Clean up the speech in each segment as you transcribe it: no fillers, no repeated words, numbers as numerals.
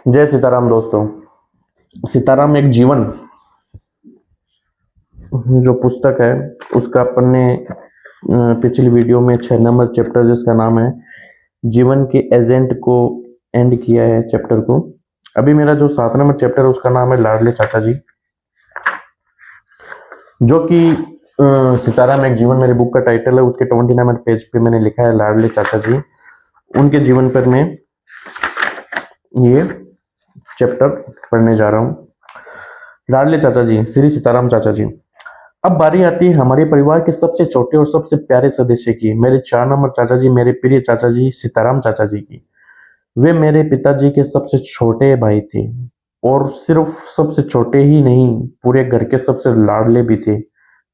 जय सीताराम दोस्तों। सीताराम एक जीवन जो पुस्तक है उसका अपन ने पिछली वीडियो में 6 नंबर चैप्टर जिसका नाम है जीवन के एजेंट को एंड किया है चैप्टर को। अभी मेरा जो 7 नंबर चैप्टर है उसका नाम है लाडले चाचा जी, जो कि सीताराम एक जीवन मेरे बुक का टाइटल है। उसके 20 नंबर पेज पे मैंने लिखा है लाडले चाचा जी। उनके जीवन पर मैं ये चैप्टर पढ़ने जा रहा हूँ। लाडले चाचा जी, श्री सीताराम चाचा जी। अब बारी आती है हमारे परिवार के सबसे छोटे और सबसे प्यारे सदस्य की, मेरे 4 नंबर चाचा जी, मेरे प्रिय चाचा जी सीताराम चाचा जी की। वे मेरे पिताजी के सबसे छोटे भाई थे और सिर्फ सबसे छोटे ही नहीं, पूरे घर के सबसे लाडले भी थे।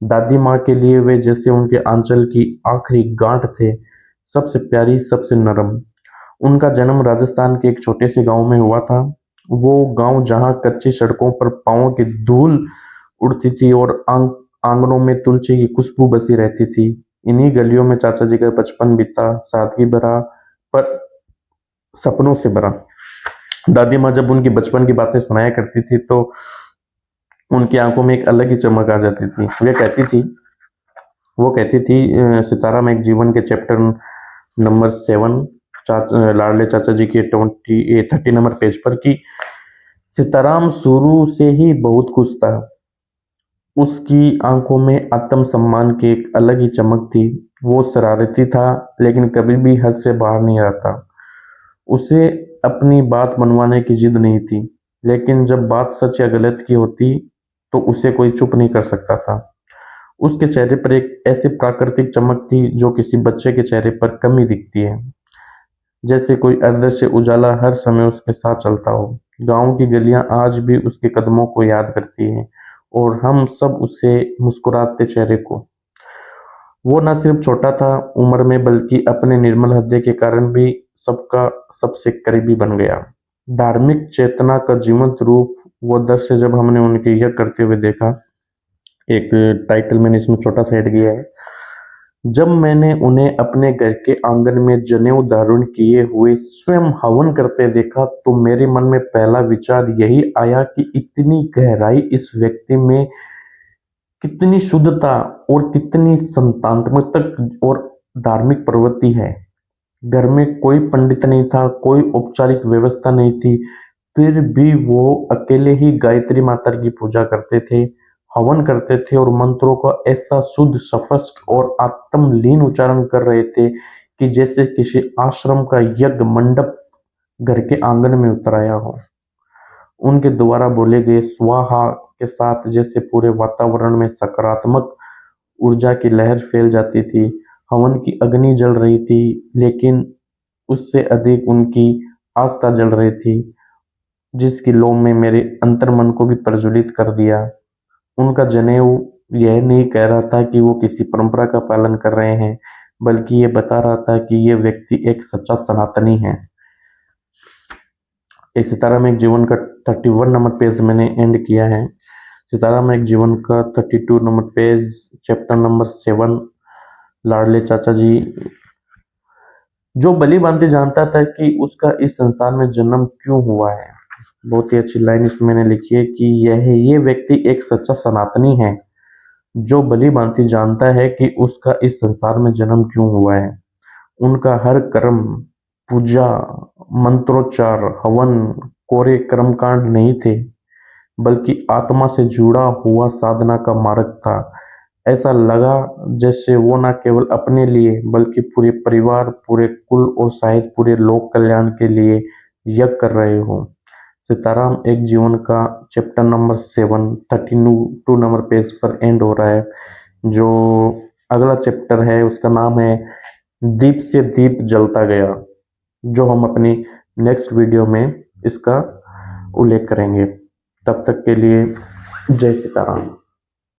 दादी माँ के लिए वे जैसे उनके आंचल की आखिरी गांठ थे, सबसे प्यारी, सबसे नरम। उनका जन्म राजस्थान के एक छोटे से गांव में हुआ था। वो गांव जहां कच्ची सड़कों पर पांवों की धूल उड़ती थी और आंगनों में तुलसी की खुशबू बसी रहती थी। इन्हीं गलियों में चाचा जी का बचपन बीता, सादगी भरा पर सपनों से भरा। दादी माँ जब उनकी बचपन की बातें सुनाया करती थी तो उनकी आंखों में एक अलग ही चमक आ जाती थी। वो कहती थी सिताराम एक जीवन के चैप्टर नंबर 7 लाडले चाचा जी के 30 नंबर पेज पर कि सीताराम शुरू से ही बहुत खुश था। उसकी आंखों में आत्मसम्मान की एक अलग ही चमक थी। वो शरारती था लेकिन कभी भी हद से बाहर नहीं आता। उसे अपनी बात मनवाने की जिद नहीं थी, लेकिन जब बात सच या गलत की होती तो उसे कोई चुप नहीं कर सकता था। उसके चेहरे पर एक ऐसी प्राकृतिक चमक थी जो किसी बच्चे के चेहरे पर कम ही दिखती है, जैसे कोई अदृश्य उजाला हर समय उसके साथ चलता हो। गांव की गलियां आज भी उसके कदमों को याद करती हैं और हम सब उसे मुस्कुराते चेहरे को। वो न सिर्फ छोटा था उम्र में, बल्कि अपने निर्मल हृदय के कारण भी सबका सबसे करीबी बन गया। धार्मिक चेतना का जीवंत रूप वो दृश्य जब हमने उनके यह करते हुए देखा, एक टाइटल मैंने इसमें छोटा सा ऐड किया है। जब मैंने उन्हें अपने घर के आंगन में जनेऊ धारण किए हुए स्वयं हवन करते देखा तो मेरे मन में पहला विचार यही आया कि इतनी गहराई इस व्यक्ति में, कितनी शुद्धता और कितनी संतानात्मक और धार्मिक प्रवृत्ति है। घर में कोई पंडित नहीं था, कोई औपचारिक व्यवस्था नहीं थी, फिर भी वो अकेले ही गायत्री माता की पूजा करते थे, हवन करते थे और मंत्रों का ऐसा शुद्ध, स्पष्ट और आत्मलीन उच्चारण कर रहे थे कि जैसे किसी आश्रम का यज्ञ मंडप घर के आंगन में उतराया हो। उनके द्वारा बोले गए स्वाहा के साथ जैसे पूरे वातावरण में सकारात्मक ऊर्जा की लहर फैल जाती थी। हवन की अग्नि जल रही थी, लेकिन उससे अधिक उनकी आस्था जल रही थी, जिसकी लौ में मेरे अंतर्मन को भी प्रज्वलित कर दिया। उनका जनेऊ यह नहीं कह रहा था कि वो किसी परंपरा का पालन कर रहे हैं, बल्कि ये बता रहा था कि ये व्यक्ति एक सच्चा सनातनी है। एक सिताराम एक जीवन का 31 नंबर पेज मैंने एंड किया है। सिताराम एक जीवन का 32 नंबर पेज, चैप्टर नंबर 7, लाडले चाचा जी। जो भली भांति जानता था कि उसका इस संसार में जन्म क्यों हुआ है। बहुत ही अच्छी लाइन इसमें मैंने लिखी है कि ये व्यक्ति एक सच्चा सनातनी है, जो भली भांति जानता है कि उसका इस संसार में जन्म क्यों हुआ है। उनका हर कर्म, पूजा, मंत्रोच्चार, हवन कोरे कर्मकांड नहीं थे, बल्कि आत्मा से जुड़ा हुआ साधना का मार्ग था। ऐसा लगा जैसे वो न केवल अपने लिए बल्कि पूरे परिवार, पूरे कुल और शायद पूरे लोक कल्याण के लिए यज्ञ कर रहे हो। सीताराम एक जीवन का चैप्टर नंबर 7 32 नंबर पेज पर एंड हो रहा है। जो अगला चैप्टर है उसका नाम है दीप से दीप जलता गया, जो हम अपनी नेक्स्ट वीडियो में इसका उल्लेख करेंगे। तब तक के लिए जय सीताराम।